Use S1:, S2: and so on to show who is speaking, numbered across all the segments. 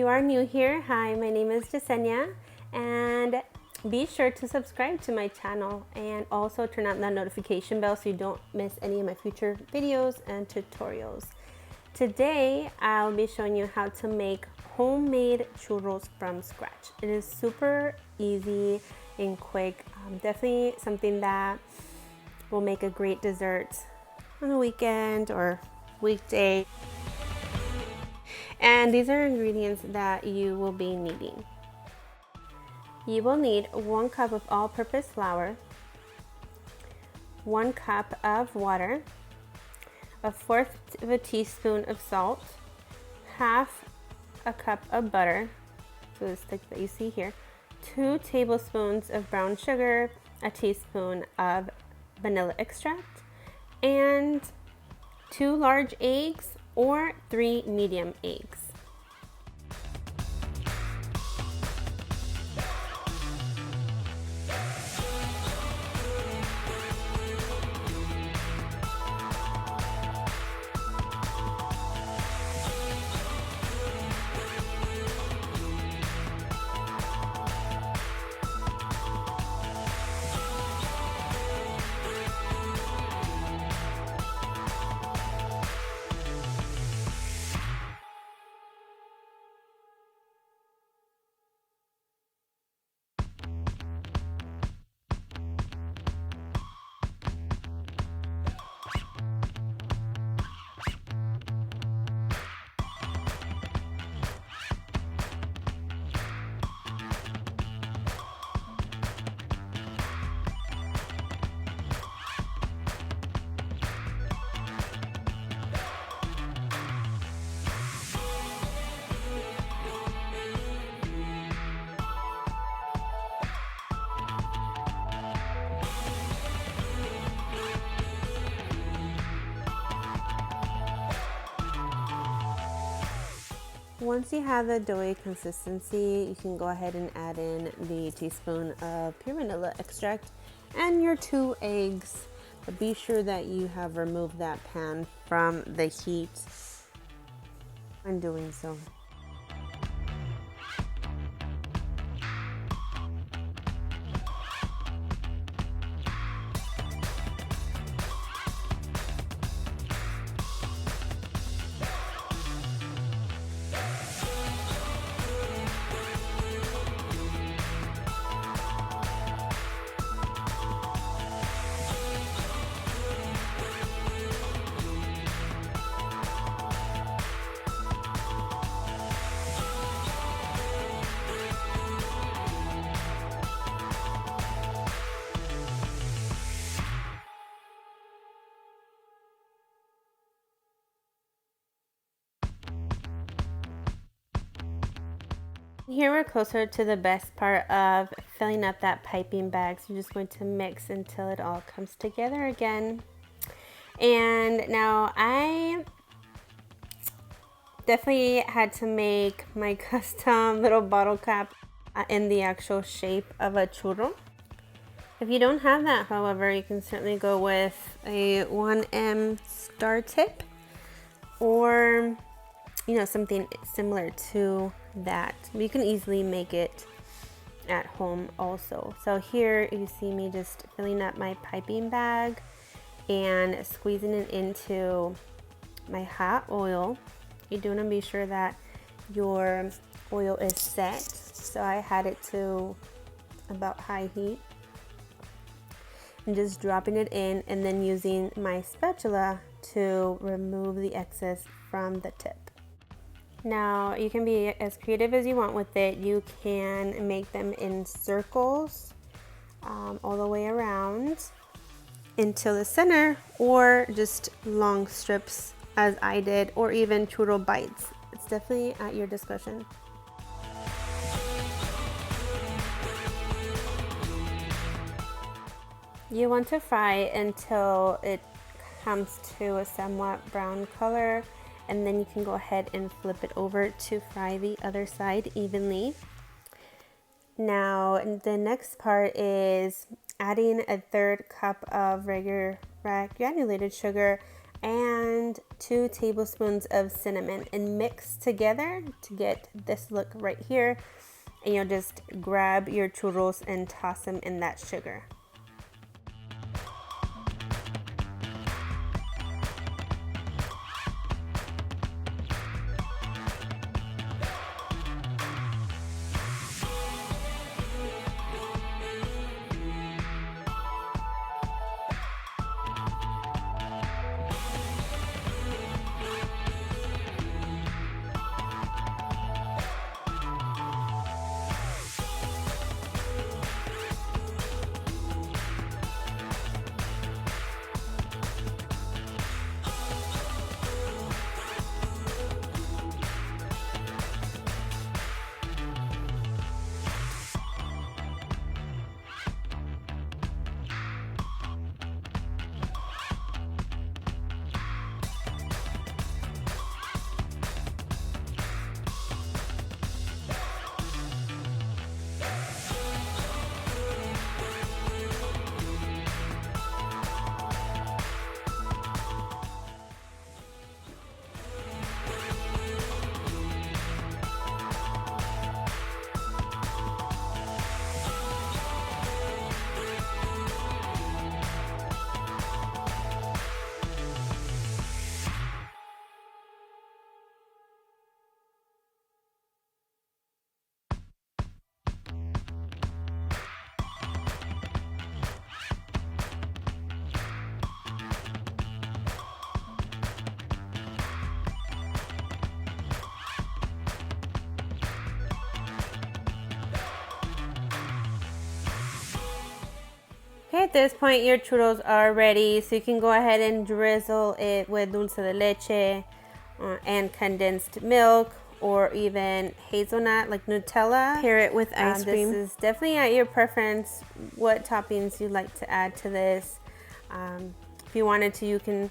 S1: you are new here, hi, my name is Jasenia, and be sure to subscribe to my channel and also turn on that notification bell so you don't miss any of my future videos and tutorials. Today, I'll be showing you how to make homemade churros from scratch. It is super easy and quick, definitely something that will make a great dessert on the weekend or weekday. And these are ingredients that you will be needing. You will need 1 cup of all-purpose flour, 1 cup of water, 1/4 of a teaspoon of salt, 1/2 a cup of butter, so the stick that you see here, 2 tablespoons of brown sugar, a teaspoon of vanilla extract, and 2 large eggs or 3 medium eggs. Once you have the doughy consistency, you can go ahead and add in the teaspoon of pure vanilla extract and your 2 eggs. But be sure that you have removed that pan from the heat when doing so. Here we're closer to the best part of filling up that piping bag. So you're just going to mix until it all comes together again. And now I definitely had to make my custom little bottle cap in the actual shape of a churro. If you don't have that, however, you can certainly go with a 1M star tip or something similar to that. You can easily make it at home also. So here you see me just filling up my piping bag and squeezing it into my hot oil. You do want to be sure that your oil is set. So I had it to about high heat. And just dropping it in and then using my spatula to remove the excess from the tip. Now you can be as creative as you want with it. You can make them in circles all the way around until the center, or just long strips as I did, or even churro bites. It's definitely at your discretion. You want to fry until it comes to a somewhat brown color, and then you can go ahead and flip it over to fry the other side evenly. Now the next part is adding a 1/3 cup of regular granulated sugar and 2 tablespoons of cinnamon, and mix together to get this look right here. And you'll just grab your churros and toss them in that sugar. Okay, at this point your churros are ready, so you can go ahead and drizzle it with dulce de leche and condensed milk, or even hazelnut like Nutella. Pair it with ice cream. This is definitely at your preference what toppings you'd like to add to this. If you wanted to, you can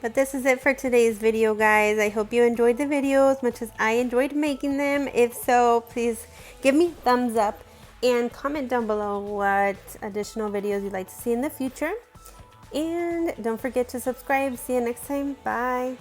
S1: But this is it for today's video, guys. I hope you enjoyed the video as much as I enjoyed making them. If so, please give me a thumbs up and comment down below what additional videos you'd like to see in the future. And don't forget to subscribe. See you next time. Bye.